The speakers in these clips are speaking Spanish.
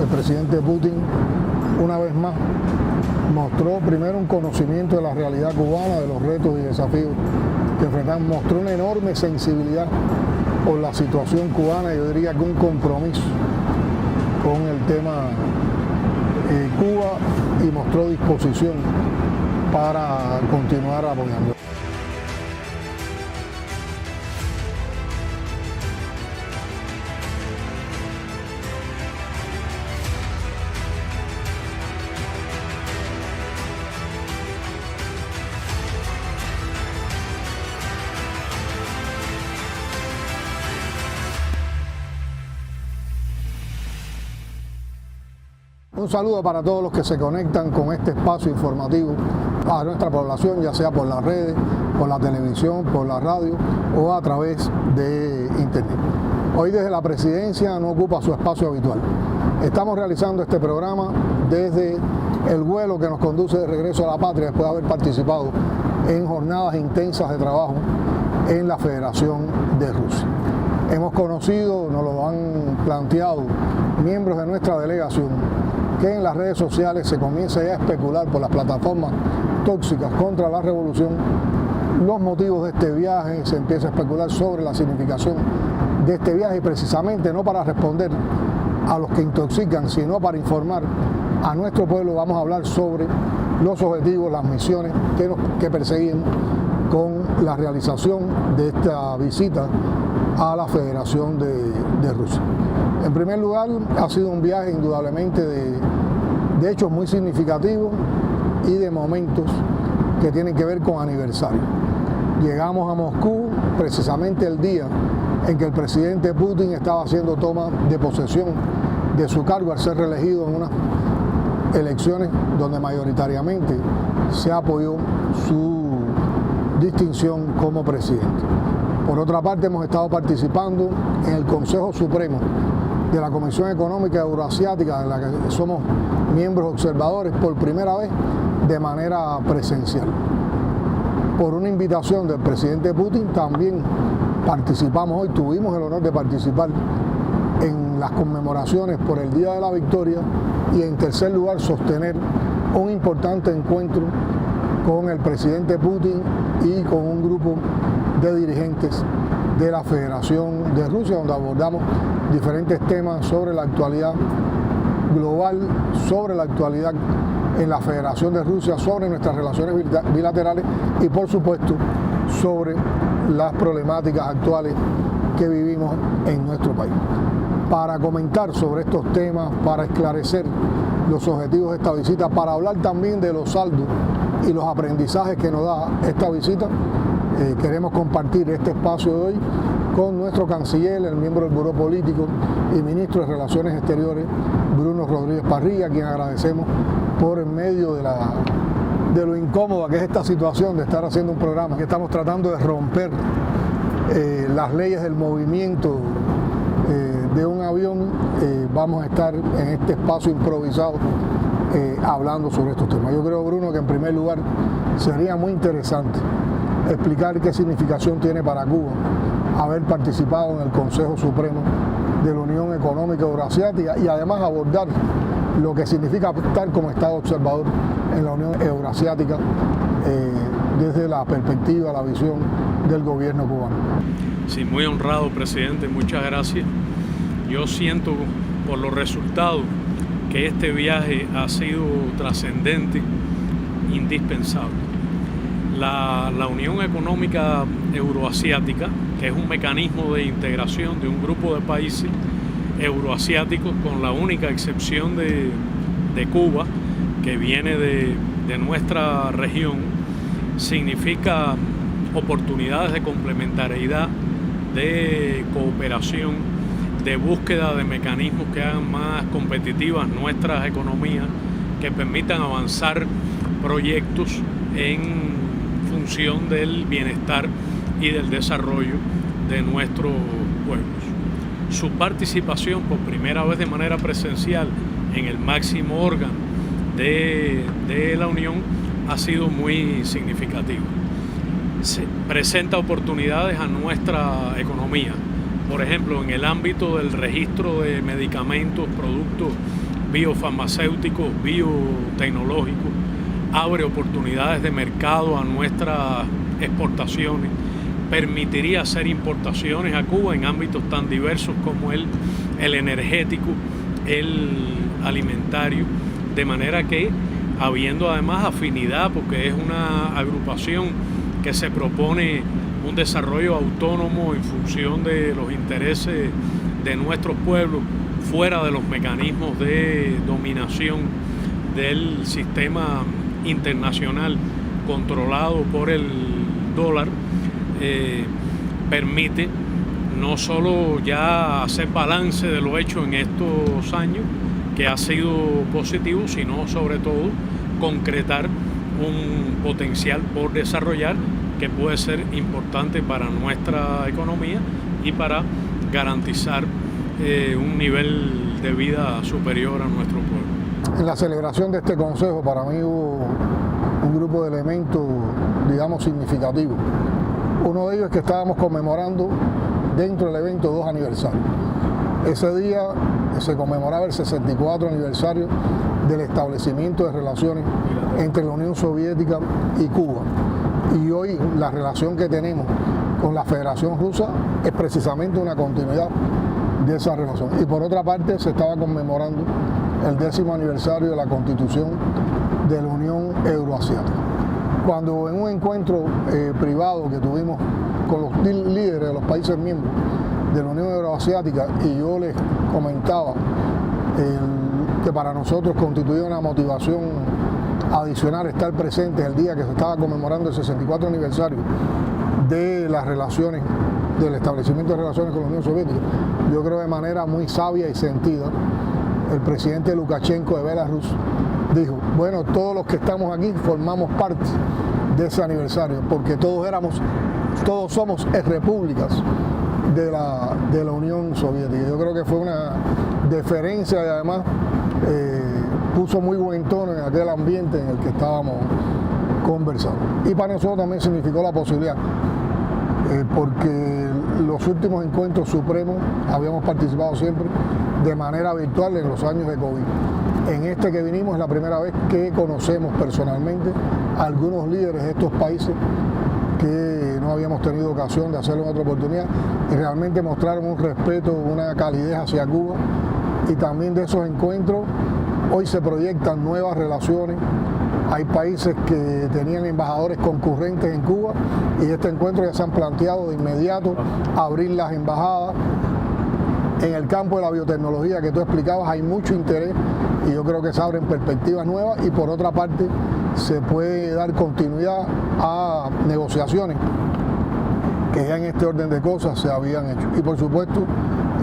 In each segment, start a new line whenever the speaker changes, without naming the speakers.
el presidente Putin, una vez más, mostró primero un conocimiento de la realidad cubana, de los retos y desafíos que enfrentamos, mostró una enorme sensibilidad por la situación cubana, yo diría que un compromiso con el tema Cuba, y mostró disposición para continuar apoyando. Un saludo para todos los que se conectan con este espacio informativo a nuestra población, ya sea por las redes, por la televisión, por la radio o a través de internet. Hoy desde la presidencia no ocupa su espacio habitual. Estamos realizando este programa desde el vuelo que nos conduce de regreso a la patria después de haber participado en jornadas intensas de trabajo en la Federación de Rusia. Hemos conocido, nos lo han planteado miembros de nuestra delegación, que en las redes sociales se comienza ya a especular por las plataformas tóxicas contra la revolución los motivos de este viaje, se empieza a especular sobre la significación de este viaje, y precisamente no para responder a los que intoxican, sino para informar a nuestro pueblo. Vamos a hablar sobre los objetivos, las misiones que perseguimos con la realización de esta visita a la Federación de Rusia. En primer lugar, ha sido un viaje indudablemente de hechos muy significativos y de momentos que tienen que ver con aniversario. Llegamos a Moscú precisamente el día en que el presidente Putin estaba haciendo toma de posesión de su cargo al ser reelegido en unas elecciones donde mayoritariamente se apoyó su distinción como presidente. Por otra parte, hemos estado participando en el Consejo Supremo de la Comisión Económica Euroasiática, de la que somos miembros observadores por primera vez de manera presencial. Por una invitación del presidente Putin también participamos hoy, tuvimos el honor de participar en las conmemoraciones por el Día de la Victoria, y en tercer lugar sostener un importante encuentro con el presidente Putin y con un grupo de dirigentes de la Federación de Rusia, donde abordamos diferentes temas sobre la actualidad global, sobre la actualidad en la Federación de Rusia, sobre nuestras relaciones bilaterales y, por supuesto, sobre las problemáticas actuales que vivimos en nuestro país. Para comentar sobre estos temas, para esclarecer los objetivos de esta visita, para hablar también de los saldos y los aprendizajes que nos da esta visita, queremos compartir este espacio de hoy con nuestro canciller, el miembro del Buró Político y ministro de Relaciones Exteriores, Bruno Rodríguez Parrilla, a quien agradecemos por en medio de lo incómoda que es esta situación de estar haciendo un programa, que estamos tratando de romper las leyes del movimiento de un avión. Vamos a estar en este espacio improvisado hablando sobre estos temas. Yo creo, Bruno, que en primer lugar sería muy interesante explicar qué significación tiene para Cuba haber participado en el Consejo Supremo de la Unión Económica Euroasiática, y además abordar lo que significa estar como Estado observador en la Unión Euroasiática desde la perspectiva, la visión del gobierno cubano.
Sí, muy honrado, presidente, muchas gracias. Yo siento por los resultados que este viaje ha sido trascendente, indispensable. La Unión Económica Euroasiática, que es un mecanismo de integración de un grupo de países euroasiáticos, con la única excepción de Cuba, que viene de nuestra región, significa oportunidades de complementariedad, de cooperación, de búsqueda de mecanismos que hagan más competitivas nuestras economías, que permitan avanzar proyectos en función del bienestar y del desarrollo de nuestros pueblos. Su participación por primera vez de manera presencial en el máximo órgano de la Unión ha sido muy significativa. Se presenta oportunidades a nuestra economía, por ejemplo, en el ámbito del registro de medicamentos, productos biofarmacéuticos, biotecnológicos, abre oportunidades de mercado a nuestras exportaciones, permitiría hacer importaciones a Cuba en ámbitos tan diversos como el energético, el alimentario, de manera que, habiendo además afinidad, porque es una agrupación que se propone un desarrollo autónomo en función de los intereses de nuestros pueblos, fuera de los mecanismos de dominación del sistema internacional controlado por el dólar, permite no solo ya hacer balance de lo hecho en estos años, que ha sido positivo, sino sobre todo concretar un potencial por desarrollar que puede ser importante para nuestra economía y para garantizar un nivel de vida superior a nuestro pueblo.
En la celebración de este consejo, para mí hubo un grupo de elementos, digamos, significativos. Uno de ellos es que estábamos conmemorando dentro del evento 2 aniversarios. Ese día se conmemoraba el 64 aniversario del establecimiento de relaciones entre la Unión Soviética y Cuba. Y hoy la relación que tenemos con la Federación Rusa es precisamente una continuidad de esa relación. Y por otra parte se estaba conmemorando el 10º aniversario de la Constitución de la Unión Euroasiática. Cuando en un encuentro privado que tuvimos con los líderes de los países miembros de la Unión Euroasiática, y yo les comentaba que para nosotros constituía una motivación adicional estar presentes el día que se estaba conmemorando el 64 aniversario de las relaciones, del establecimiento de relaciones con la Unión Soviética, yo creo de manera muy sabia y sentida, el presidente Lukashenko de Belarus dijo, bueno, todos los que estamos aquí formamos parte de ese aniversario, porque todos somos repúblicas de la Unión Soviética. Yo creo que fue una deferencia y además puso muy buen tono en aquel ambiente en el que estábamos conversando. Y para nosotros también significó la posibilidad, porque los últimos encuentros supremos habíamos participado siempre de manera virtual en los años de COVID. En este que vinimos es la primera vez que conocemos personalmente a algunos líderes de estos países que no habíamos tenido ocasión de hacerlo en otra oportunidad, y realmente mostraron un respeto, una calidez hacia Cuba, y también de esos encuentros hoy se proyectan nuevas relaciones. Hay países que tenían embajadores concurrentes en Cuba y este encuentro ya se han planteado de inmediato abrir las embajadas. En el campo de la biotecnología que tú explicabas hay mucho interés y yo creo que se abren perspectivas nuevas, y por otra parte se puede dar continuidad a negociaciones que ya en este orden de cosas se habían hecho. Y por supuesto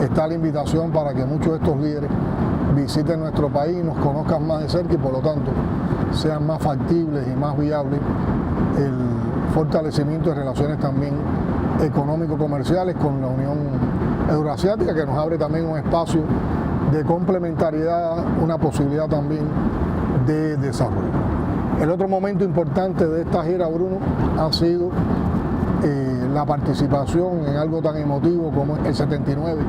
está la invitación para que muchos de estos líderes visiten nuestro país y nos conozcan más de cerca, y por lo tanto sean más factibles y más viables el fortalecimiento de relaciones también económico-comerciales con la Unión Euroasiática, que nos abre también un espacio de complementariedad, una posibilidad también de desarrollo. El otro momento importante de esta gira, Bruno, ha sido la participación en algo tan emotivo como el 79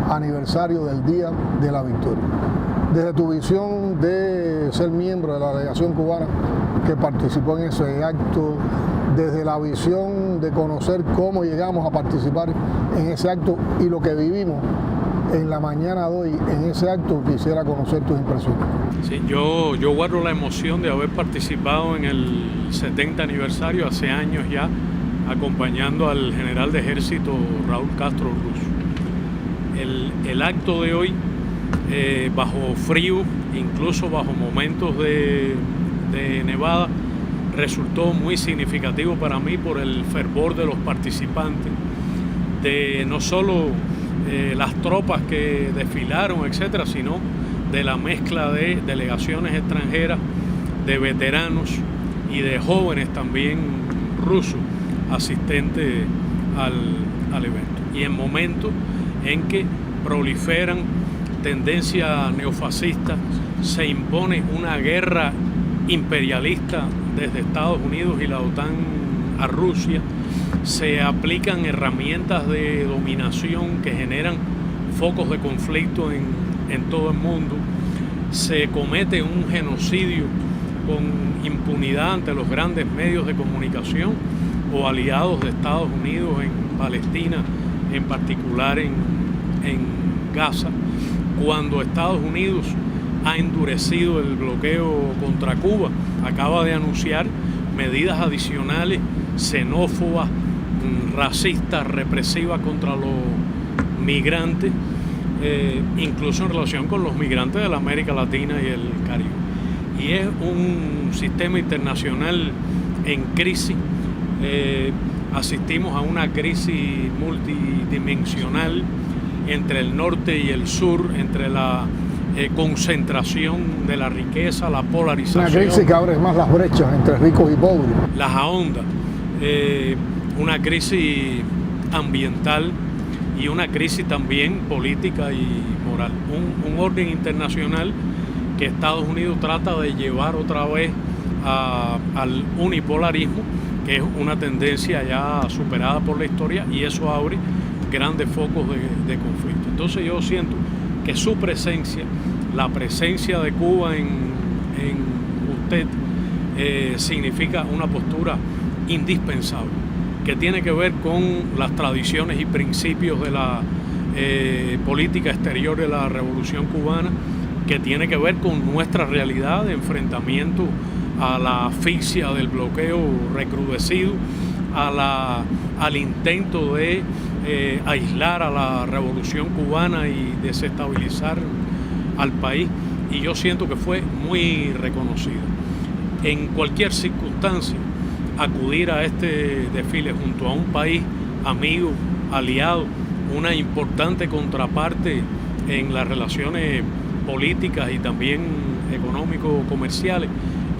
aniversario del Día de la Victoria. Desde tu visión de ser miembro de la delegación cubana que participó en ese acto, desde la visión de conocer cómo llegamos a participar en ese acto y lo que vivimos en la mañana de hoy en ese acto, quisiera conocer tus impresiones.
Sí, yo guardo la emoción de haber participado en el 70 aniversario hace años ya, acompañando al general de ejército Raúl Castro Ruz. El acto de hoy, bajo frío, incluso bajo momentos de nevada, resultó muy significativo para mí por el fervor de los participantes, de no solo las tropas que desfilaron, etcétera, sino de la mezcla de delegaciones extranjeras, de veteranos y de jóvenes también rusos asistentes al evento. Y en momentos en que proliferan tendencias neofascistas, se impone una guerra imperialista desde Estados Unidos y la OTAN a Rusia, se aplican herramientas de dominación que generan focos de conflicto en todo el mundo, se comete un genocidio con impunidad ante los grandes medios de comunicación o aliados de Estados Unidos en Palestina, en particular en Gaza, cuando Estados Unidos ha endurecido el bloqueo contra Cuba, acaba de anunciar medidas adicionales xenófobas, racistas, represivas contra los migrantes, incluso en relación con los migrantes de la América Latina y el Caribe. Y es un sistema internacional en crisis. Asistimos a una crisis multidimensional entre el norte y el sur, entre la concentración de la riqueza, la polarización.
Una crisis que abre más las brechas entre ricos y pobres.
Las ahonda. Una crisis ambiental y una crisis también política y moral. Un orden internacional que Estados Unidos trata de llevar otra vez al unipolarismo, que es una tendencia ya superada por la historia, y eso abre grandes focos de conflicto. Entonces yo siento que su presencia, la presencia de Cuba en usted, significa una postura indispensable, que tiene que ver con las tradiciones y principios de la política exterior de la Revolución Cubana, que tiene que ver con nuestra realidad de enfrentamiento a la asfixia del bloqueo recrudecido, al intento de aislar a la Revolución Cubana y desestabilizar al país, y yo siento que fue muy reconocido. En cualquier circunstancia, acudir a este desfile junto a un país amigo, aliado, una importante contraparte en las relaciones políticas y también económico-comerciales,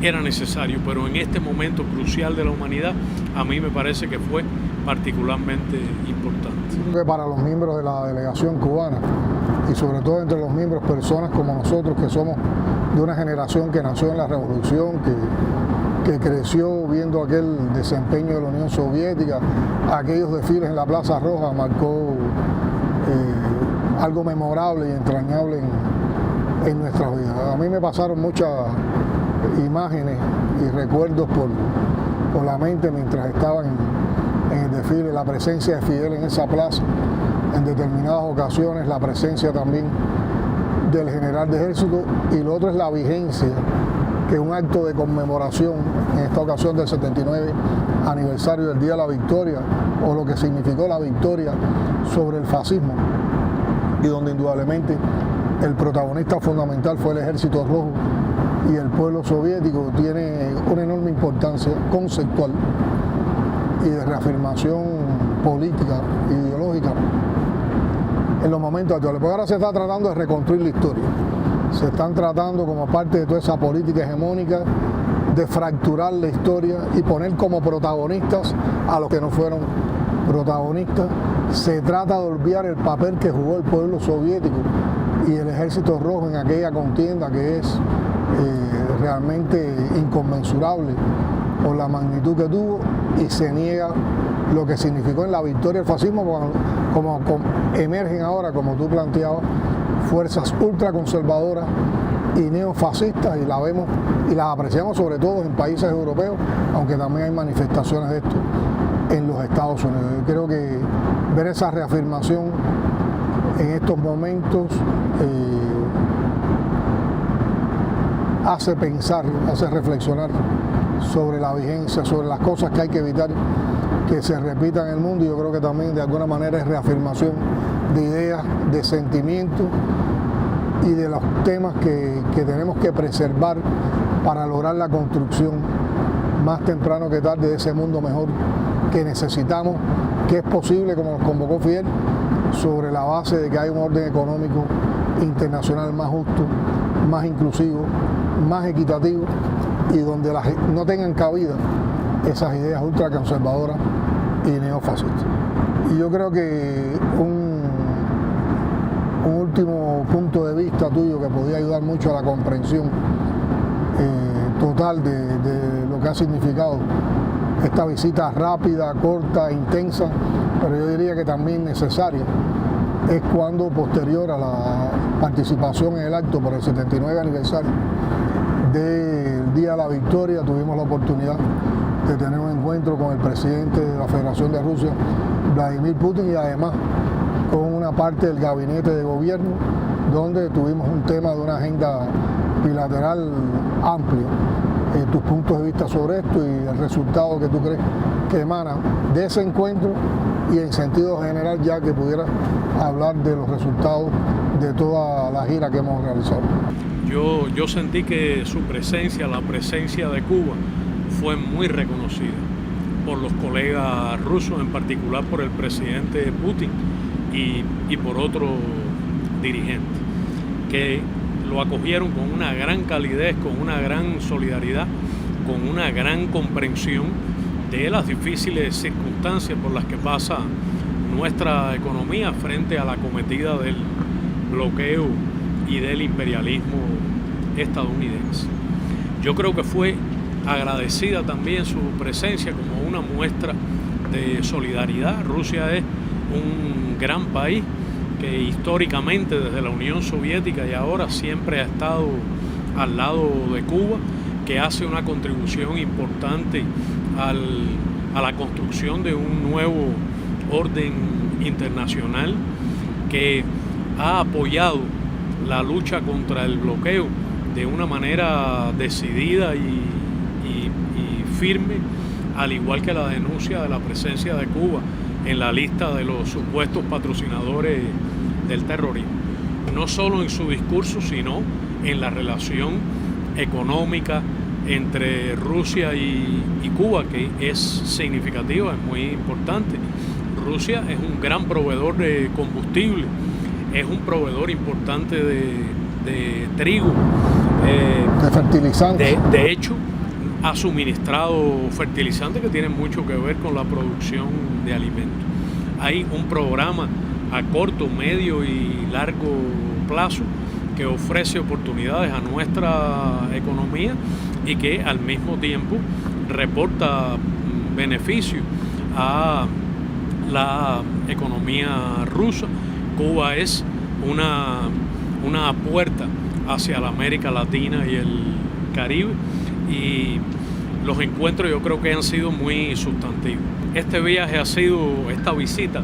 era necesario, pero en este momento crucial de la humanidad, a mí me parece que fue particularmente importante.
Creo que para los miembros de la delegación cubana, y sobre todo entre los miembros, personas como nosotros, que somos de una generación que nació en la revolución, que creció viendo aquel desempeño de la Unión Soviética, aquellos desfiles en la Plaza Roja, marcó algo memorable y entrañable en nuestras vidas. A mí me pasaron muchas imágenes y recuerdos por la mente mientras estaba en el desfile, la presencia de Fidel en esa plaza, en determinadas ocasiones, la presencia también del general de ejército, y lo otro es la vigencia, que es un acto de conmemoración, en esta ocasión del 79 aniversario del Día de la Victoria, o lo que significó la victoria sobre el fascismo, y donde indudablemente el protagonista fundamental fue el Ejército Rojo, y el pueblo soviético tiene una enorme importancia conceptual y de reafirmación política, ideológica, en los momentos actuales. Porque ahora se está tratando de reconstruir la historia. Se están tratando, como parte de toda esa política hegemónica, de fracturar la historia y poner como protagonistas a los que no fueron protagonistas. Se trata de olvidar el papel que jugó el pueblo soviético y el Ejército Rojo en aquella contienda, que es realmente inconmensurable por la magnitud que tuvo, y se niega lo que significó en la victoria del fascismo, como emergen ahora, como tú planteabas, fuerzas ultraconservadoras y neofascistas, y la vemos y las apreciamos sobre todo en países europeos, aunque también hay manifestaciones de esto en los Estados Unidos. Yo creo que ver esa reafirmación en estos momentos hace pensar, hace reflexionar sobre la vigencia, sobre las cosas que hay que evitar que se repitan en el mundo, y yo creo que también de alguna manera es reafirmación de ideas, de sentimientos y de los temas que tenemos que preservar para lograr la construcción más temprano que tarde de ese mundo mejor que necesitamos, que es posible, como nos convocó Fidel, sobre la base de que hay un orden económico internacional más justo, más inclusivo, más equitativo, y donde no tengan cabida esas ideas ultraconservadoras y neofascistas. Y yo creo que un último punto de vista tuyo que podía ayudar mucho a la comprensión total de lo que ha significado esta visita rápida, corta, intensa, pero yo diría que también necesaria es cuando, posterior a la participación en el acto por el 79 aniversario del Día de la Victoria, tuvimos la oportunidad de tener un encuentro con el presidente de la Federación de Rusia, Vladimir Putin, y además con una parte del gabinete de gobierno, donde tuvimos un tema de una agenda bilateral amplio. Tus puntos de vista sobre esto y el resultado que tú crees que emana de ese encuentro, y en sentido general, ya que pudieras hablar de los resultados de toda la gira que hemos realizado.
Yo sentí que su presencia, la presencia de Cuba, fue muy reconocida por los colegas rusos, en particular por el presidente Putin y por otros dirigentes, que lo acogieron con una gran calidez, con una gran solidaridad, con una gran comprensión de las difíciles circunstancias por las que pasa nuestra economía frente a la acometida del bloqueo y del imperialismo estadounidense. Yo creo que fue agradecida también su presencia como una muestra de solidaridad. Rusia es un gran país que históricamente, desde la Unión Soviética y ahora, siempre ha estado al lado de Cuba, que hace una contribución importante a la construcción de un nuevo orden internacional, que ha apoyado la lucha contra el bloqueo de una manera decidida y firme, al igual que la denuncia de la presencia de Cuba en la lista de los supuestos patrocinadores del terrorismo, no solo en su discurso, sino en la relación económica entre Rusia y Cuba, que es significativa, es muy importante. Rusia es un gran proveedor de combustible, es un proveedor importante de trigo,
de fertilizantes.
De hecho, ha suministrado fertilizantes que tienen mucho que ver con la producción de alimentos. Hay un programa a corto, medio y largo plazo que ofrece oportunidades a nuestra economía y que al mismo tiempo reporta beneficios a la economía rusa. Cuba es una puerta hacia la América Latina y el Caribe, y los encuentros yo creo que han sido muy sustantivos. Este viaje esta visita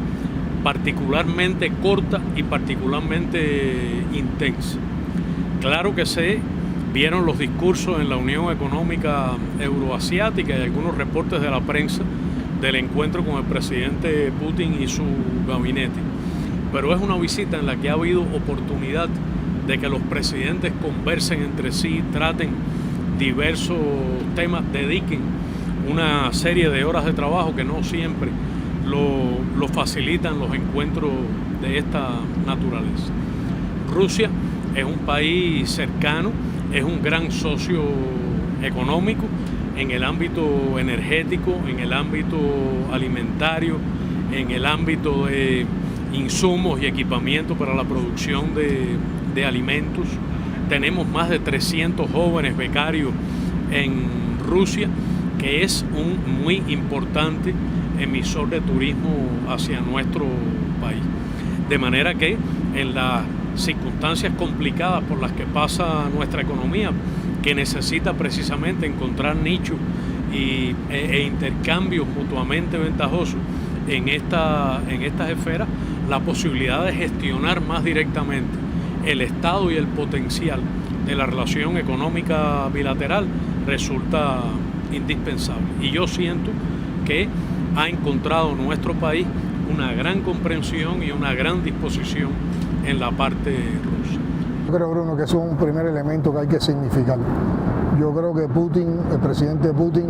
particularmente corta y particularmente intensa. Claro que se vieron los discursos en la Unión Económica Euroasiática y algunos reportes de la prensa del encuentro con el presidente Putin y su gabinete, pero es una visita en la que ha habido oportunidad de que los presidentes conversen entre sí, traten diversos temas, dediquen una serie de horas de trabajo que no siempre lo facilitan los encuentros de esta naturaleza. Rusia es un país cercano, es un gran socio económico en el ámbito energético, en el ámbito alimentario, en el ámbito de insumos y equipamiento para la producción de alimentos. Tenemos más de 300 jóvenes becarios en Rusia, que es un muy importante emisor de turismo hacia nuestro país. De manera que en las circunstancias complicadas por las que pasa nuestra economía, que necesita precisamente encontrar nichos e intercambios mutuamente ventajosos en estas esferas, la posibilidad de gestionar más directamente el estado y el potencial de la relación económica bilateral resulta indispensable. Y yo siento que ha encontrado nuestro país una gran comprensión y una gran disposición en la parte rusa.
Yo creo, Bruno, que eso es un primer elemento que hay que significar. Yo creo que Putin, el presidente Putin,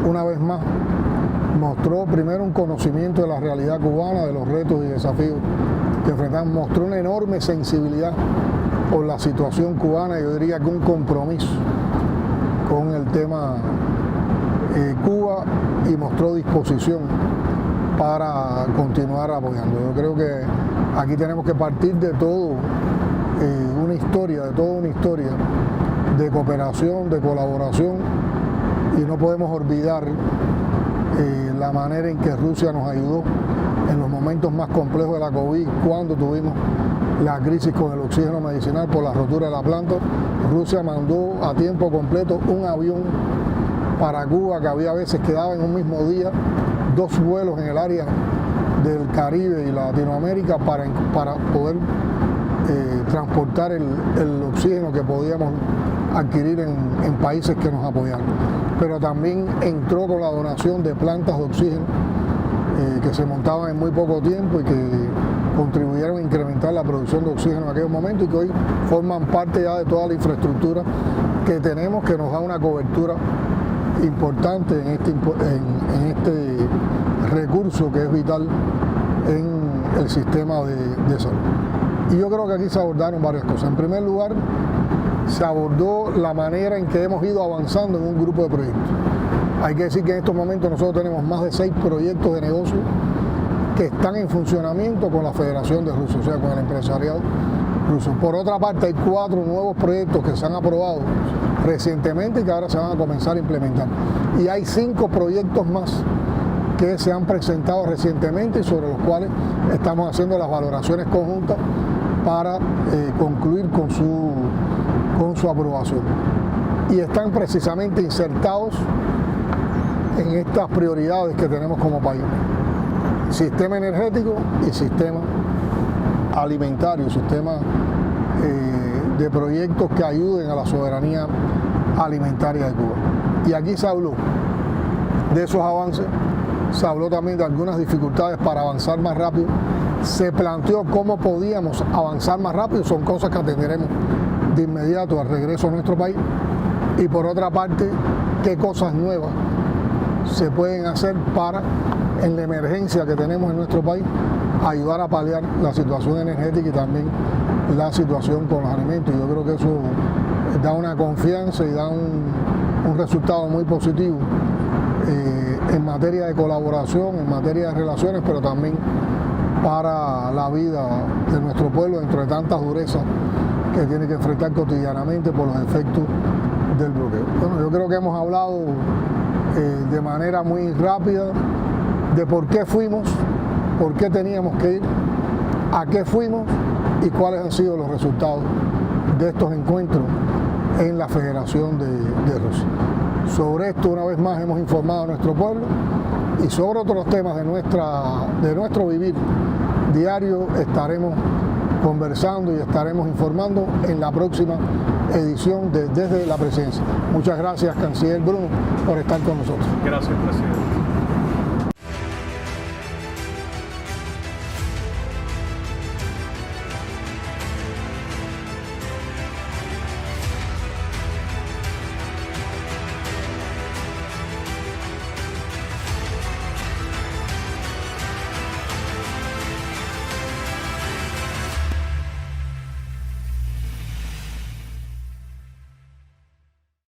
una vez más mostró primero un conocimiento de la realidad cubana, de los retos y desafíos que enfrentamos, mostró una enorme sensibilidad por la situación cubana, yo diría que un compromiso con el tema Cuba, y mostró disposición para continuar apoyando. Yo creo que aquí tenemos que partir de toda una historia de cooperación, de colaboración, y no podemos olvidar la manera en que Rusia nos ayudó en los momentos más complejos de la COVID, cuando tuvimos la crisis con el oxígeno medicinal por la rotura de la planta. Rusia mandó a tiempo completo un avión para Cuba, que había veces quedaba en un mismo día 2 vuelos en el área del Caribe y Latinoamérica para poder transportar el oxígeno que podíamos adquirir en países que nos apoyaron. Pero también entró con la donación de plantas de oxígeno que se montaban en muy poco tiempo y que contribuyeron a incrementar la producción de oxígeno en aquel momento y que hoy forman parte ya de toda la infraestructura que tenemos, que nos da una cobertura importante en este recurso que es vital en el sistema de salud. Y yo creo que aquí se abordaron varias cosas. En primer lugar, se abordó la manera en que hemos ido avanzando en un grupo de proyectos. Hay que decir que en estos momentos nosotros tenemos más de 6 proyectos de negocio que están en funcionamiento con la Federación de Rusia, o sea, con el empresariado ruso. Por otra parte, hay 4 nuevos proyectos que se han aprobado recientemente y que ahora se van a comenzar a implementar. Y hay 5 proyectos más que se han presentado recientemente y sobre los cuales estamos haciendo las valoraciones conjuntas para concluir con su aprobación. Y están precisamente insertados en estas prioridades que tenemos como país: sistema energético y sistema alimentario, sistema de proyectos que ayuden a la soberanía alimentaria de Cuba. Y aquí se habló de esos avances, se habló también de algunas dificultades para avanzar más rápido, se planteó cómo podíamos avanzar más rápido, son cosas que atenderemos de inmediato al regreso a nuestro país, y por otra parte, qué cosas nuevas se pueden hacer para, en la emergencia que tenemos en nuestro país, ayudar a paliar la situación energética y también la situación con los alimentos. Yo creo que eso da una confianza y da un resultado muy positivo en materia de colaboración, en materia de relaciones, pero también para la vida de nuestro pueblo dentro de tantas durezas que tiene que enfrentar cotidianamente por los efectos del bloqueo. Bueno, yo creo que hemos hablado de manera muy rápida de por qué fuimos, por qué teníamos que ir, a qué fuimos y cuáles han sido los resultados de estos encuentros en la Federación de Rusia. Sobre esto, una vez más, hemos informado a nuestro pueblo, y sobre otros temas de nuestro vivir diario estaremos conversando y estaremos informando en la próxima edición de Desde la Presidencia. Muchas gracias, Canciller Bruno, por estar con nosotros.
Gracias, presidente.